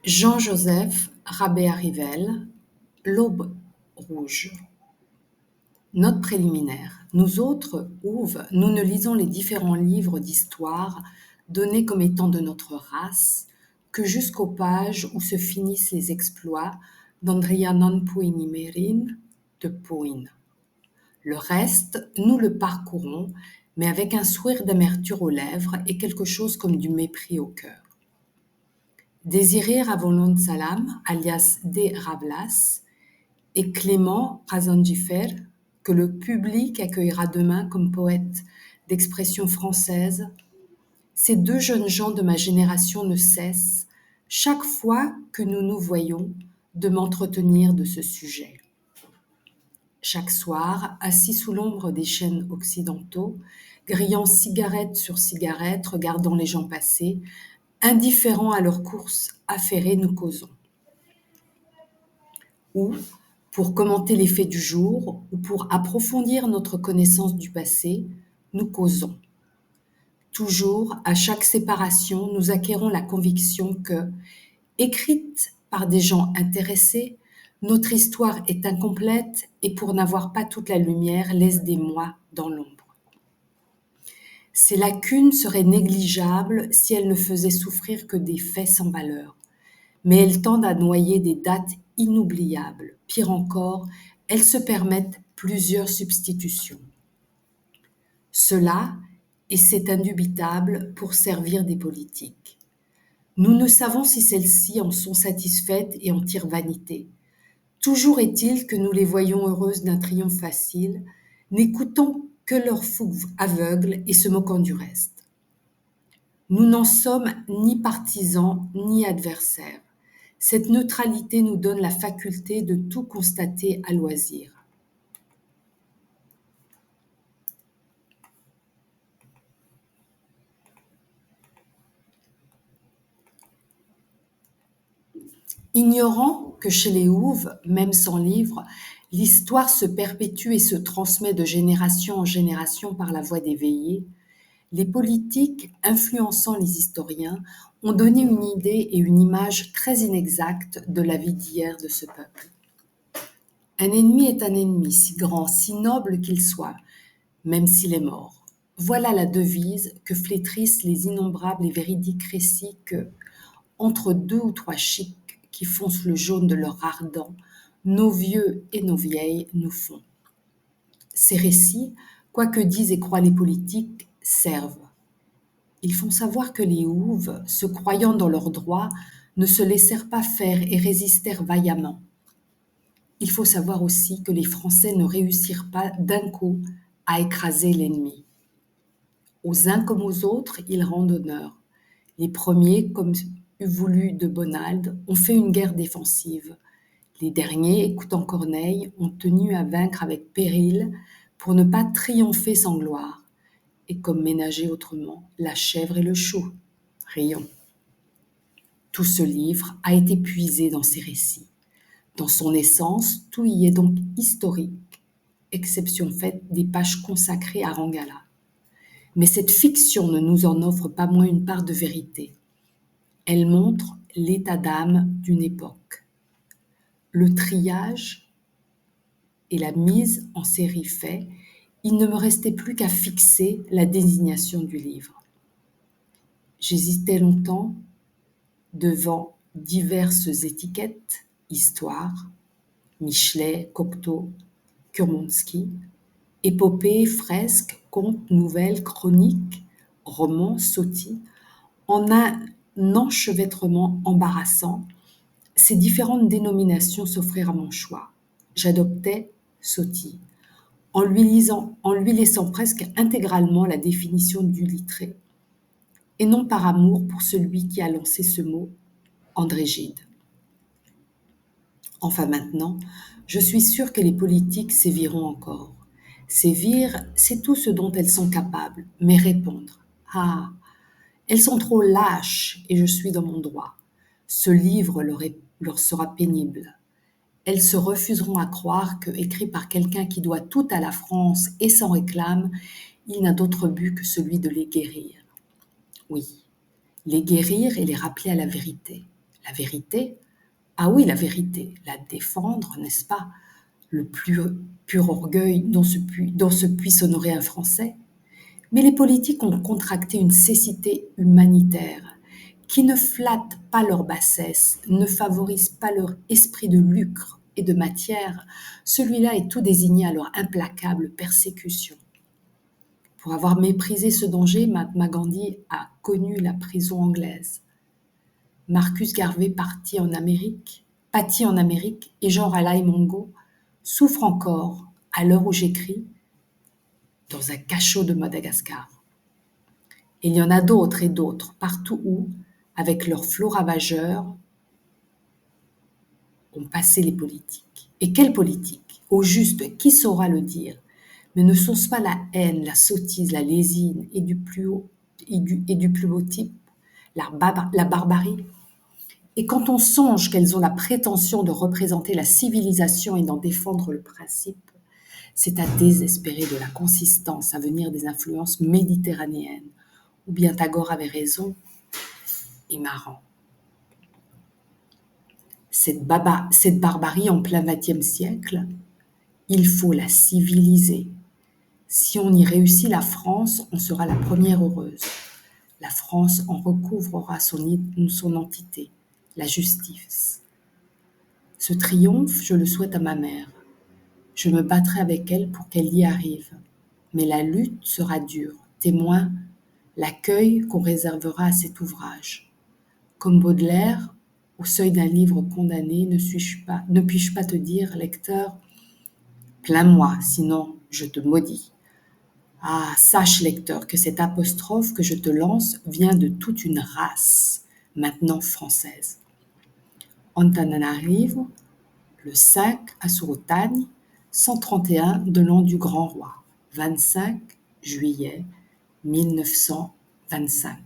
Jean-Joseph Rabé-Arrivel, L'Aube rouge. Note préliminaire. Nous autres, Ouves, nous ne lisons les différents livres d'histoire donnés comme étant de notre race que jusqu'aux pages où se finissent les exploits d'Andrianon Puinimerin de Pouin. Le reste, nous le parcourons, mais avec un sourire d'amertume aux lèvres et quelque chose comme du mépris au cœur. Désiré Ravolon Salam, alias D. Ravlas, et Clément Razangifer, que le public accueillera demain comme poète d'expression française, ces deux jeunes gens de ma génération ne cessent, chaque fois que nous nous voyons, de m'entretenir de ce sujet. Chaque soir, assis sous l'ombre des chênes occidentaux, grillant cigarette sur cigarette, regardant les gens passer, indifférents à leur course affairée, nous causons. Ou, pour commenter les faits du jour, ou pour approfondir notre connaissance du passé, nous causons. Toujours, à chaque séparation, nous acquérons la conviction que, écrite par des gens intéressés, notre histoire est incomplète et pour n'avoir pas toute la lumière, laisse des mois dans l'ombre. Ces lacunes seraient négligeables si elles ne faisaient souffrir que des faits sans valeur. Mais elles tendent à noyer des dates inoubliables. Pire encore, elles se permettent plusieurs substitutions. Cela, et c'est indubitable, pour servir des politiques. Nous ne savons si celles-ci en sont satisfaites et en tirent vanité. Toujours est-il que nous les voyons heureuses d'un triomphe facile, n'écoutant que leur fougue aveugle et se moquant du reste. Nous n'en sommes ni partisans ni adversaires. Cette neutralité nous donne la faculté de tout constater à loisir. Ignorant que chez les Ouves, même sans livre, l'histoire se perpétue et se transmet de génération en génération par la voix des veillées, les politiques, influençant les historiens, ont donné une idée et une image très inexacte de la vie d'hier de ce peuple. Un ennemi est un ennemi, si grand, si noble qu'il soit, même s'il est mort. Voilà la devise que flétrissent les innombrables et véridiques récits que, entre deux ou trois chics qui foncent le jaune de leur ardent, nos vieux et nos vieilles nous font. Ces récits, quoi que disent et croient les politiques, servent. Ils font savoir que les Ouves, se croyant dans leurs droits, ne se laissèrent pas faire et résistèrent vaillamment. Il faut savoir aussi que les Français ne réussirent pas d'un coup à écraser l'ennemi. Aux uns comme aux autres, ils rendent honneur. Les premiers, comme eût voulu de Bonald, ont fait une guerre défensive. Les derniers, écoutant Corneille, ont tenu à vaincre avec péril pour ne pas triompher sans gloire. Et comme ménager autrement, la chèvre et le chou. Rions. Tout ce livre a été puisé dans ces récits. Dans son essence, tout y est donc historique, exception faite des pages consacrées à Rangala. Mais cette fiction ne nous en offre pas moins une part de vérité. Elle montre l'état d'âme d'une époque. Le triage et la mise en série fait, il ne me restait plus qu'à fixer la désignation du livre. J'hésitais longtemps devant diverses étiquettes, histoire, Michelet, Cocteau, Kurmanski, épopée, fresque, conte, nouvelle, chronique, roman, sotie, en un enchevêtrement embarrassant, ces différentes dénominations s'offrirent à mon choix. J'adoptais sotie, en lui laissant presque intégralement la définition du littré, et non par amour pour celui qui a lancé ce mot, André Gide. Enfin maintenant, je suis sûre que les politiques séviront encore. Sévir, c'est tout ce dont elles sont capables, mais répondre. Ah, elles sont trop lâches et je suis dans mon droit. Ce livre leur sera pénible. Elles se refuseront à croire que, écrit par quelqu'un qui doit tout à la France et s'en réclame, il n'a d'autre but que celui de les guérir. Oui, les guérir et les rappeler à la vérité. La vérité, ah oui, la vérité, la défendre, n'est-ce pas, le plus pur orgueil dont se puisse honorer un Français. Mais les politiques ont contracté une cécité humanitaire qui ne flatte pas leur bassesse, ne favorise pas leur esprit de lucre et de matière. Celui-là est tout désigné à leur implacable persécution. Pour avoir méprisé ce danger, Mahatma Gandhi a connu la prison anglaise. Marcus Garvey pâtit en Amérique, et Jean Raleigh Mongo souffre encore, à l'heure où j'écris, dans un cachot de Madagascar. Et il y en a d'autres et d'autres, partout où, avec leurs flots ravageurs, ont passé les politiques. Et quelle politique? Au juste, qui saura le dire? Mais ne sont-ce pas la haine, la sottise, la lésine et du plus haut type, la barbarie? Et quand on songe qu'elles ont la prétention de représenter la civilisation et d'en défendre le principe, c'est à désespérer de la consistance à venir des influences méditerranéennes, où bien Tagore avait raison et Maran. Cette barbarie en plein XXe siècle, il faut la civiliser. Si on y réussit la France, on sera la première heureuse. La France en recouvrera son entité, la justice. Ce triomphe, je le souhaite à ma mère. Je me battrai avec elle pour qu'elle y arrive. Mais la lutte sera dure. Témoin, l'accueil qu'on réservera à cet ouvrage. Comme Baudelaire, au seuil d'un livre condamné, ne puis-je pas te dire, lecteur, plains-moi, sinon je te maudis. Ah, sache, lecteur, que cette apostrophe que je te lance vient de toute une race, maintenant française. Antananarivo, le 5 à Surotagne, 131 de l'an du Grand Roi, 25 juillet 1925.